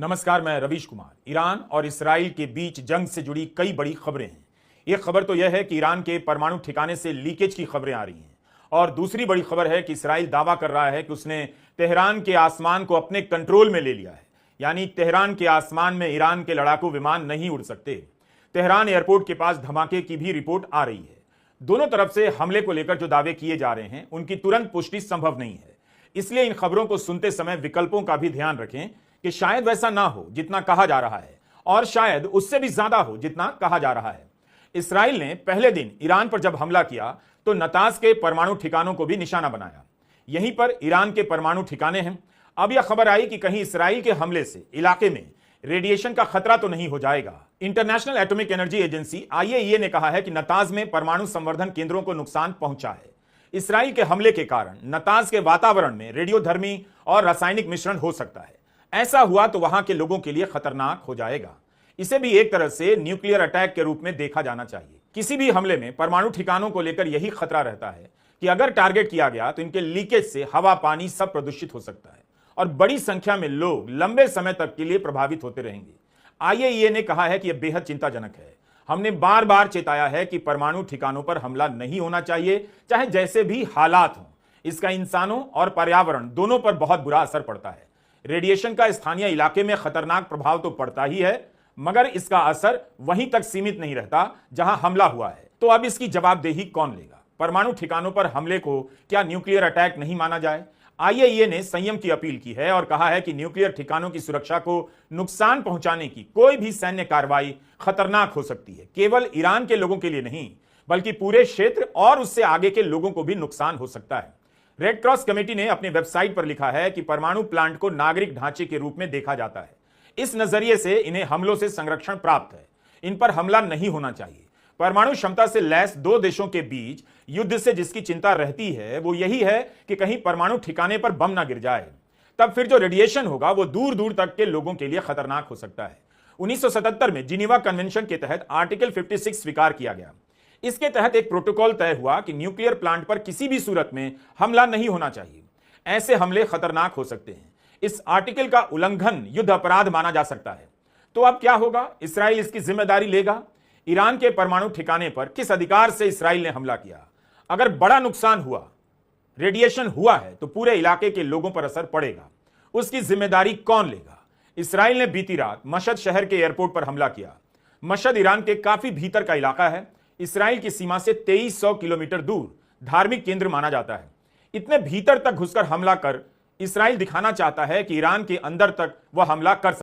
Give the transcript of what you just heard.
नमस्कार, मैं रवीश कुमार। ईरान और इसराइल के बीच जंग से जुड़ी कई बड़ी खबरें हैं। एक खबर तो यह है कि ईरान के परमाणु ठिकाने से लीकेज की खबरें आ रही हैं, और दूसरी बड़ी खबर है कि इसराइल दावा कर रहा है कि उसने तेहरान के आसमान को अपने कंट्रोल में ले लिया है। यानी तेहरान के आसमान में ईरान के लड़ाकू विमान नहीं उड़ सकते। तेहरान एयरपोर्ट के पास धमाके की भी रिपोर्ट आ रही है। दोनों तरफ से हमले को लेकर जो दावे किए जा रहे हैं उनकी तुरंत पुष्टि संभव नहीं है। इसलिए इन खबरों को सुनते समय विकल्पों का भी ध्यान रखें कि शायद वैसा ना हो जितना कहा जा रहा है, और शायद उससे भी ज्यादा हो जितना कहा जा रहा है। इसराइल ने पहले दिन ईरान पर जब हमला किया तो नताज के परमाणु ठिकानों को भी निशाना बनाया। यहीं पर ईरान के परमाणु ठिकाने हैं। अब यह खबर आई कि कहीं इसराइल के हमले से इलाके में रेडिएशन का खतरा तो नहीं हो जाएगा। International atomic energy agency IAEA ने कहा है कि नताज में परमाणु संवर्धन केंद्रों को नुकसान पहुंचा है। इसराइल के हमले के कारण नताज के वातावरण में रेडियोधर्मी और रासायनिक मिश्रण हो सकता है। ऐसा हुआ तो वहां के लोगों के लिए खतरनाक हो जाएगा। इसे भी एक तरह से न्यूक्लियर अटैक के रूप में देखा जाना चाहिए। किसी भी हमले में परमाणु ठिकानों को लेकर यही खतरा रहता है कि अगर टारगेट किया गया तो इनके लीकेज से हवा, पानी सब प्रदूषित हो सकता है और बड़ी संख्या में लोग लंबे समय तक के लिए प्रभावित होते रहेंगे। IAEA ने कहा है कि यह बेहद चिंताजनक है। हमने बार बार चेताया है कि परमाणु ठिकानों पर हमला नहीं होना चाहिए, चाहे जैसे भी हालात हों। इसका इंसानों और पर्यावरण दोनों पर बहुत बुरा असर पड़ता है। रेडिएशन का स्थानीय इलाके में खतरनाक प्रभाव तो पड़ता ही है, मगर इसका असर वहीं तक सीमित नहीं रहता जहां हमला हुआ है। तो अब इसकी जवाबदेही कौन लेगा? परमाणु ठिकानों पर हमले को क्या न्यूक्लियर अटैक नहीं माना जाए? IAEA ने संयम की अपील की है और कहा है कि न्यूक्लियर ठिकानों की सुरक्षा को नुकसान पहुंचाने की कोई भी सैन्य कार्रवाई खतरनाक हो सकती है। केवल ईरान के लोगों के लिए नहीं, बल्कि पूरे क्षेत्र और उससे आगे के लोगों को भी नुकसान हो सकता है। रेड क्रॉस कमेटी ने अपनी वेबसाइट पर लिखा है कि परमाणु प्लांट को नागरिक ढांचे के रूप में देखा जाता है। इस नजरिए से इन्हें हमलों से संरक्षण प्राप्त है। इन पर हमला नहीं होना चाहिए। परमाणु क्षमता से लैस दो देशों के बीच युद्ध से जिसकी चिंता रहती है वो यही है कि कहीं परमाणु ठिकाने पर बम ना गिर जाए। तब फिर जो रेडिएशन होगा वो दूर दूर तक के लोगों के लिए खतरनाक हो सकता है। 1977 में जिनेवा कन्वेंशन के तहत आर्टिकल 56 स्वीकार किया गया। इसके तहत एक प्रोटोकॉल तय हुआ कि न्यूक्लियर प्लांट पर किसी भी सूरत में हमला नहीं होना चाहिए। ऐसे हमले खतरनाक हो सकते हैं। इस आर्टिकल का उल्लंघन युद्ध अपराध माना जा सकता है। तो अब क्या होगा? इसराइल इसकी जिम्मेदारी लेगा? ईरान के परमाणु ठिकाने पर किस अधिकार से इसराइल ने हमला किया? अगर बड़ा नुकसान हुआ, रेडिएशन हुआ है, तो पूरे इलाके के लोगों पर असर पड़ेगा। उसकी जिम्मेदारी कौन लेगा? इसराइल ने बीती रात मशहद शहर के एयरपोर्ट पर हमला किया। मशहद ईरान के काफी भीतर का इलाका है। इसराइल की सीमा से 2300 किलोमीटर दूर धार्मिक केंद्र माना जाता है। इतने भीतर तक घुसकर हमला कर इसराइल दिखाना चाहता है कि ईरान के अंदर तक वह हमला कर